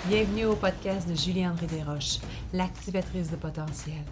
Bienvenue au podcast de Julie-André Desroches, l'activatrice de potentiel.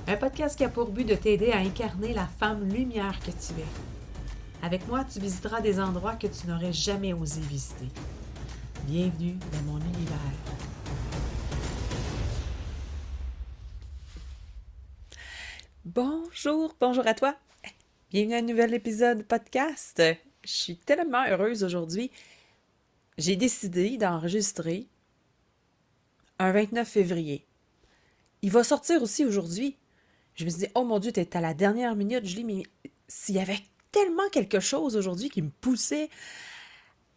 Un podcast qui a pour but de t'aider à incarner la femme lumière que tu es. Avec moi, tu visiteras des endroits que tu n'aurais jamais osé visiter. Bienvenue dans mon univers. Bonjour à toi. Bienvenue à un nouvel épisode podcast. Je suis tellement heureuse aujourd'hui. J'ai décidé d'enregistrer un 29 février. Il va sortir aussi aujourd'hui. Je me suis dit, oh mon Dieu, t'es à la dernière minute, Julie, mais s'il y avait tellement quelque chose aujourd'hui qui me poussait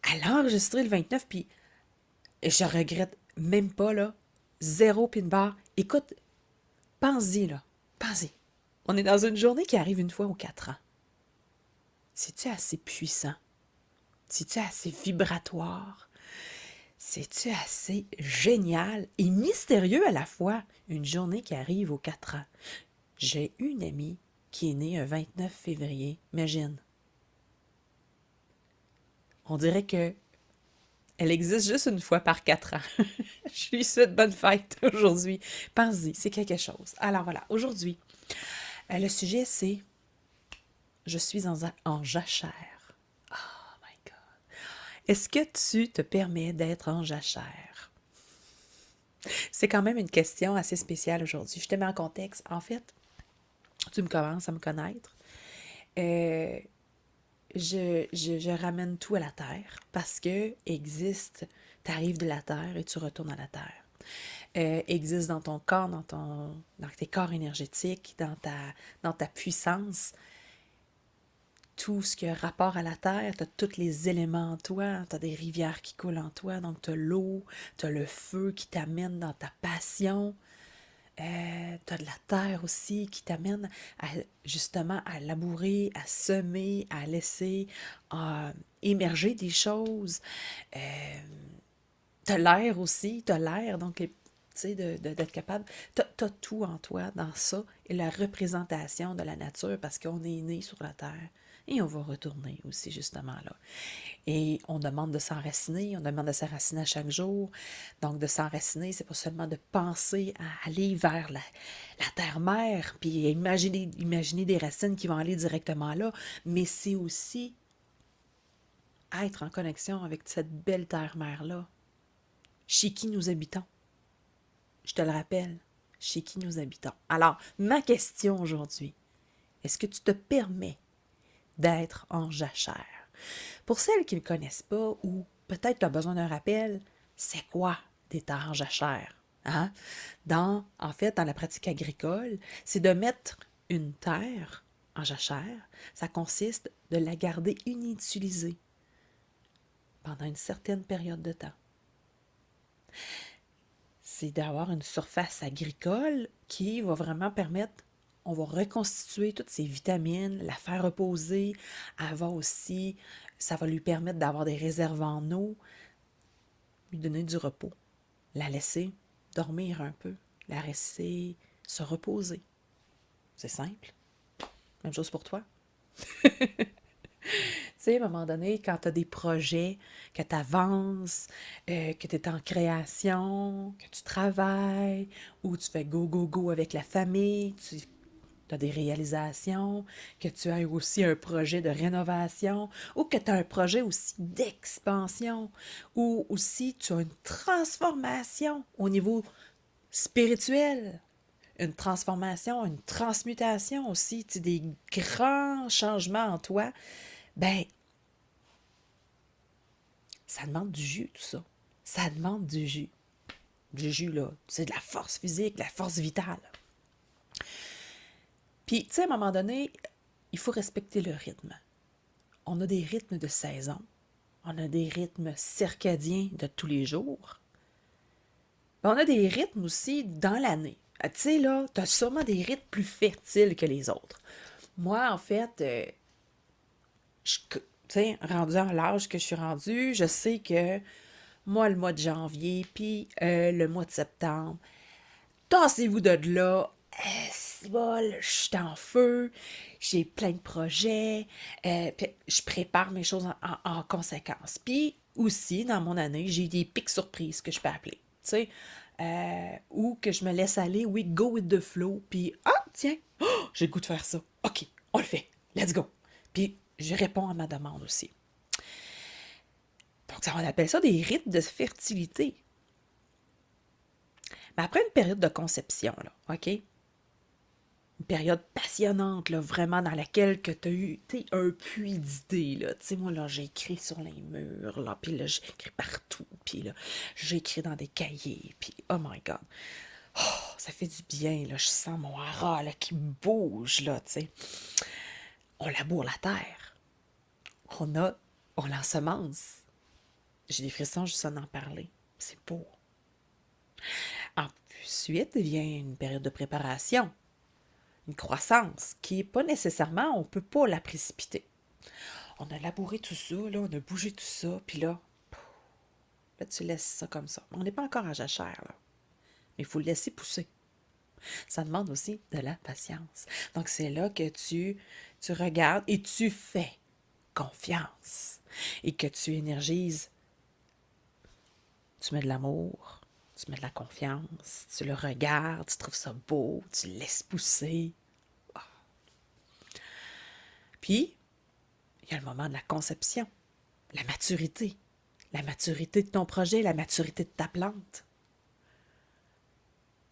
à l'enregistrer le 29, puis je regrette même pas, là, zéro pin bar. Écoute, pense-y, là, pense-y. On est dans une journée qui arrive une fois aux 4 ans. C'est-tu assez puissant? C'est-tu assez vibratoire? C'est-tu assez génial et mystérieux à la fois, une journée qui arrive aux 4 ans? J'ai une amie qui est née un 29 février, imagine. On dirait que elle existe juste une fois par 4 ans. Je lui souhaite bonne fête aujourd'hui. Pense-y, c'est quelque chose. Alors voilà, aujourd'hui, le sujet c'est je suis en jachère. Oh my God. Est-ce que tu te permets d'être en jachère? C'est quand même une question assez spéciale aujourd'hui. Je te mets en contexte. En fait, tu me commences à me connaître. Euh, je ramène tout à la terre parce que existe, tu arrives de la terre et tu retournes à la terre. Existe dans ton corps, dans tes corps énergétiques, dans ta puissance, tout ce qui a rapport à la terre, tu as tous les éléments en toi, tu as des rivières qui coulent en toi, donc tu as l'eau, tu as le feu qui t'amène dans ta passion, tu as de la terre aussi qui t'amène justement à labourer, à semer, à laisser émerger des choses. Tu as l'air aussi, tu as l'air, donc tu sais, d'être capable. Tu as tout en toi dans ça et la représentation de la nature parce qu'on est né sur la terre. Et on va retourner aussi, justement, là. Et on demande de s'enraciner, on demande de s'enraciner à chaque jour. Donc, de s'enraciner, c'est pas seulement de penser à aller vers la terre-mère, puis imaginer des racines qui vont aller directement là, mais c'est aussi être en connexion avec cette belle terre-mère-là, chez qui nous habitons. Je te le rappelle, chez qui nous habitons. Alors, ma question aujourd'hui, est-ce que tu te permets d'être en jachère? Pour celles qui ne connaissent pas ou peut-être tu as besoin d'un rappel, c'est quoi d'être en jachère? Hein? En fait, dans la pratique agricole, c'est de mettre une terre en jachère. Ça consiste de la garder inutilisée pendant une certaine période de temps. C'est d'avoir une surface agricole qui va vraiment permettre, on va reconstituer toutes ces vitamines, la faire reposer, ça va lui permettre d'avoir des réserves en eau, lui donner du repos, la laisser dormir un peu, la laisser se reposer. C'est simple. Même chose pour toi. Tu sais, à un moment donné, quand tu as des projets, que tu avances, que tu es en création, que tu travailles, ou tu fais go, go, go avec la famille, tu as des réalisations, que tu as aussi un projet de rénovation, ou que tu as un projet aussi d'expansion, ou aussi tu as une transformation au niveau spirituel, une transformation, une transmutation aussi, tu sais, des grands changements en toi, ben ça demande du jus, tout ça. Ça demande du jus. Du jus, là, c'est de la force physique, de la force vitale. Puis, tu sais, à un moment donné, il faut respecter le rythme. On a des rythmes de saison. On a des rythmes circadiens de tous les jours. Puis on a des rythmes aussi dans l'année. Tu sais, là, tu as sûrement des rythmes plus fertiles que les autres. Moi, en fait, tu sais, rendu à l'âge que je suis rendue, je sais que moi, le mois de janvier, puis le mois de septembre, tassez-vous de là. C'est bol, je suis en feu, j'ai plein de projets, puis je prépare mes choses en conséquence. Puis, aussi, dans mon année, j'ai eu des pics surprises que je peux appeler. Tu sais, ou que je me laisse aller, oui, go with the flow, puis ah, tiens, oh, j'ai le goût de faire ça. OK, on le fait, let's go. Puis je réponds à ma demande aussi. Donc, on appelle ça des rites de fertilité. Mais après une période de conception, là, OK? Une période passionnante, là, vraiment dans laquelle tu as eu un puits d'idées. Là. Tu sais, moi, là, j'ai écrit sur les murs, là, puis là, j'ai écrit partout, puis là, j'ai écrit dans des cahiers, puis oh my God. Oh, ça fait du bien, là, je sens mon hara, là, qui bouge, là, tu sais. On laboure la terre. On l'ensemence. J'ai des frissons juste en parler. C'est beau. Ensuite, vient une période de préparation. Une croissance qui n'est pas nécessairement, on ne peut pas la précipiter. On a labouré tout ça, là, on a bougé tout ça, puis là, tu laisses ça comme ça. On n'est pas encore à jachère, là. Mais il faut le laisser pousser. Ça demande aussi de la patience. Donc, c'est là que tu regardes et tu fais confiance. Et que tu énergises. Tu mets de l'amour, tu mets de la confiance, tu le regardes, tu trouves ça beau, tu le laisses pousser. Puis, il y a le moment de la conception, la maturité. La maturité de ton projet, la maturité de ta plante.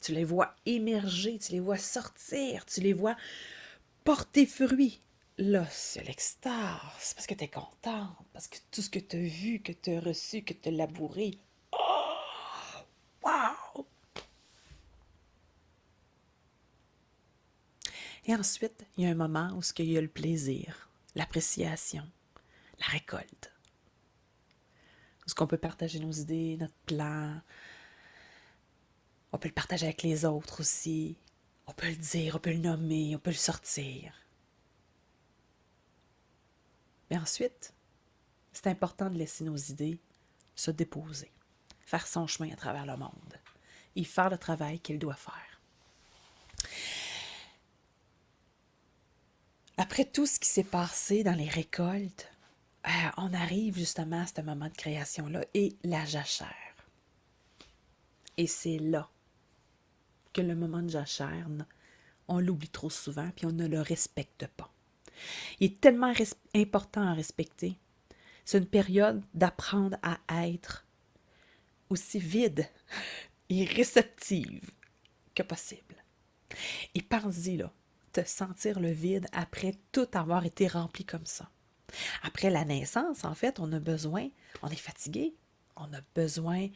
Tu les vois émerger, tu les vois sortir, tu les vois porter fruit. Là, c'est l'extase, parce que tu es contente, parce que tout ce que tu as vu, que tu as reçu, que tu as labouré. Oh! Wow! Et ensuite, il y a un moment où il y a le plaisir, l'appréciation, la récolte. Où est-ce qu'on peut partager nos idées, notre plan. On peut le partager avec les autres aussi. On peut le dire, on peut le nommer, on peut le sortir. Mais ensuite, c'est important de laisser nos idées se déposer, faire son chemin à travers le monde et faire le travail qu'il doit faire. Après tout ce qui s'est passé dans les récoltes, on arrive justement à ce moment de création-là et la jachère. Et c'est là que le moment de jachère, on l'oublie trop souvent puis on ne le respecte pas. Il est tellement important à respecter. C'est une période d'apprendre à être aussi vide et réceptive que possible. Et pense-y, là, te sentir le vide après tout avoir été rempli comme ça. Après la naissance, en fait, on est fatigué, on a besoin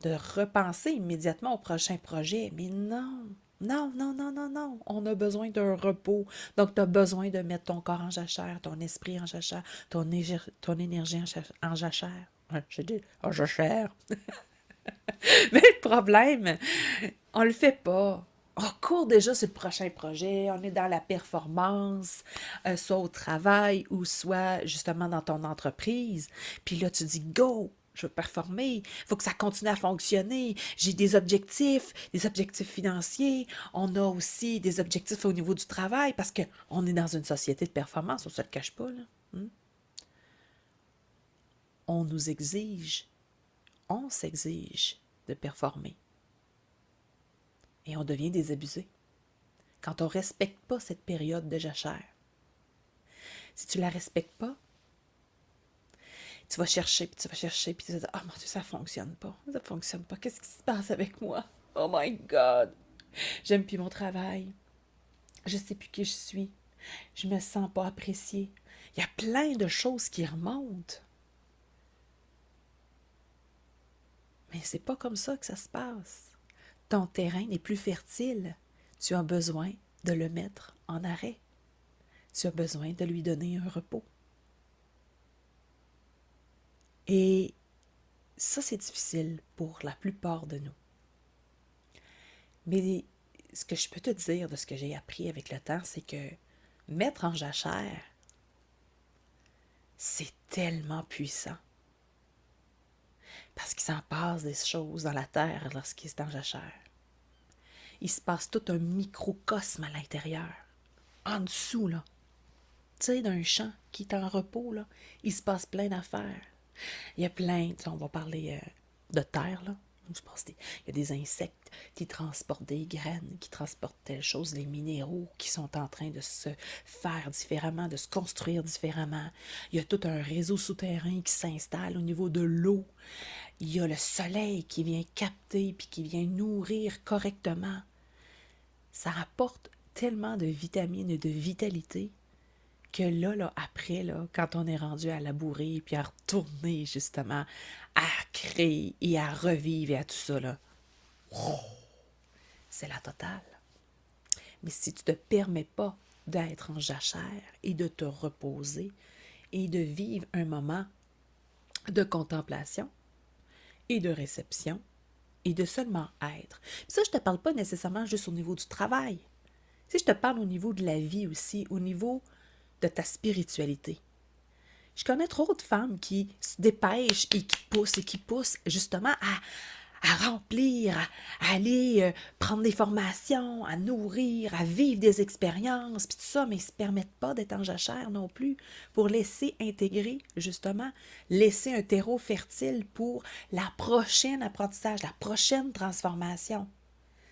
de repenser immédiatement au prochain projet. Mais non, non, non, non, non, non. On a besoin d'un repos. Donc, tu as besoin de mettre ton corps en jachère, ton esprit en jachère, ton énergie en jachère. J'ai dit en jachère. Mais le problème, on le fait pas. On court déjà sur le prochain projet, on est dans la performance, soit au travail ou soit justement dans ton entreprise. Puis là, tu dis go, je veux performer, il faut que ça continue à fonctionner. J'ai des objectifs financiers. On a aussi des objectifs au niveau du travail parce qu'on est dans une société de performance, on ne se le cache pas, là. On nous exige, on s'exige de performer. Et on devient désabusé quand on ne respecte pas cette période de jachère. Si tu ne la respectes pas, tu vas chercher, puis tu vas chercher, puis tu vas dire « Oh mon Dieu, ça ne fonctionne pas. Ça ne fonctionne pas. Qu'est-ce qui se passe avec moi? Oh my God! J'aime plus mon travail. Je ne sais plus qui je suis. Je ne me sens pas appréciée. » Il y a plein de choses qui remontent. Mais c'est pas comme ça que ça se passe. Ton terrain n'est plus fertile. Tu as besoin de le mettre en arrêt. Tu as besoin de lui donner un repos. Et ça, c'est difficile pour la plupart de nous. Mais ce que je peux te dire de ce que j'ai appris avec le temps, c'est que mettre en jachère, c'est tellement puissant. Parce qu'il s'en passe des choses dans la terre lorsqu'il est en jachère. Il se passe tout un microcosme à l'intérieur. En dessous, là. Tu sais, d'un champ qui est en repos, là, il se passe plein d'affaires. Il y a plein, tu sais, on va parler de terre, là. Je pense il y a des insectes qui transportent des graines, qui transportent telle chose, des minéraux qui sont en train de se faire différemment, de se construire différemment. Il y a tout un réseau souterrain qui s'installe au niveau de l'eau. Il y a le soleil qui vient capter puis qui vient nourrir correctement. Ça apporte tellement de vitamines et de vitalité que après, quand on est rendu à labourer puis à retourner justement à créer et à revivre et à tout ça, c'est la totale. Mais si tu ne te permets pas d'être en jachère et de te reposer et de vivre un moment de contemplation et de réception et de seulement être. Puis ça, je ne te parle pas nécessairement juste au niveau du travail. Si je te parle au niveau de la vie aussi, au niveau de ta spiritualité. Je connais trop de femmes qui se dépêchent et qui poussent justement à remplir, à aller prendre des formations, à nourrir, à vivre des expériences, puis tout ça, mais ils ne se permettent pas d'être en jachère non plus pour laisser intégrer, justement, laisser un terreau fertile pour la prochaine apprentissage, la prochaine transformation.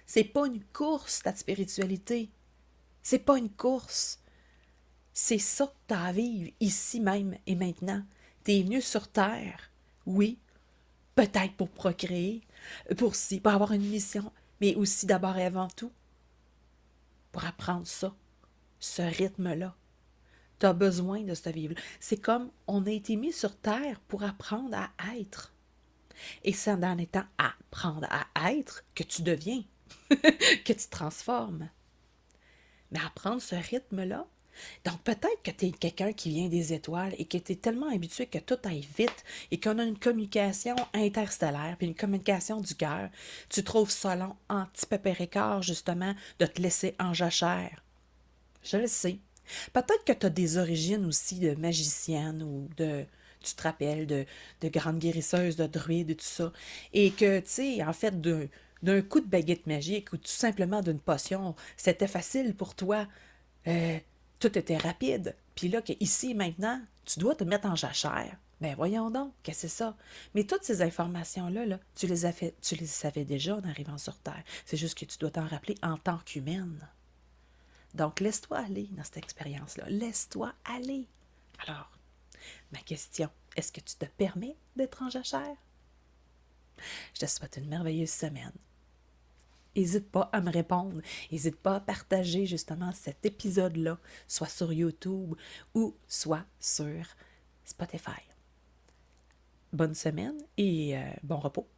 C'est pas une course, ta spiritualité. C'est pas une course. C'est ça que tu as à vivre ici même et maintenant. Tu es venu sur Terre, oui, peut-être pour procréer, pour avoir une mission, mais aussi d'abord et avant tout, pour apprendre ça, ce rythme-là. Tu as besoin de ce vivre. C'est comme on a été mis sur Terre pour apprendre à être. Et c'est en étant apprendre à être que tu deviens, que tu transformes. Mais apprendre ce rythme-là, donc peut-être que tu es quelqu'un qui vient des étoiles et que tu es tellement habitué que tout aille vite et qu'on a une communication interstellaire puis une communication du cœur, tu trouves ça long, en petit pépéricard, justement, de te laisser en jachère. Je le sais. Peut-être que tu as des origines aussi de magicienne ou de, tu te rappelles, de grande guérisseuse, de druide et tout ça. Et que, tu sais, en fait, d'un coup de baguette magique ou tout simplement d'une potion, c'était facile pour toi. Euh, Tout était rapide. Puis là, ici maintenant, tu dois te mettre en jachère. Ben voyons donc, qu'est-ce que c'est ça? Mais toutes ces informations-là, tu les savais déjà en arrivant sur Terre. C'est juste que tu dois t'en rappeler en tant qu'humaine. Donc, laisse-toi aller dans cette expérience-là. Laisse-toi aller. Alors, ma question, est-ce que tu te permets d'être en jachère? Je te souhaite une merveilleuse semaine. N'hésite pas à me répondre. N'hésite pas à partager justement cet épisode-là, soit sur YouTube ou soit sur Spotify. Bonne semaine et bon repos.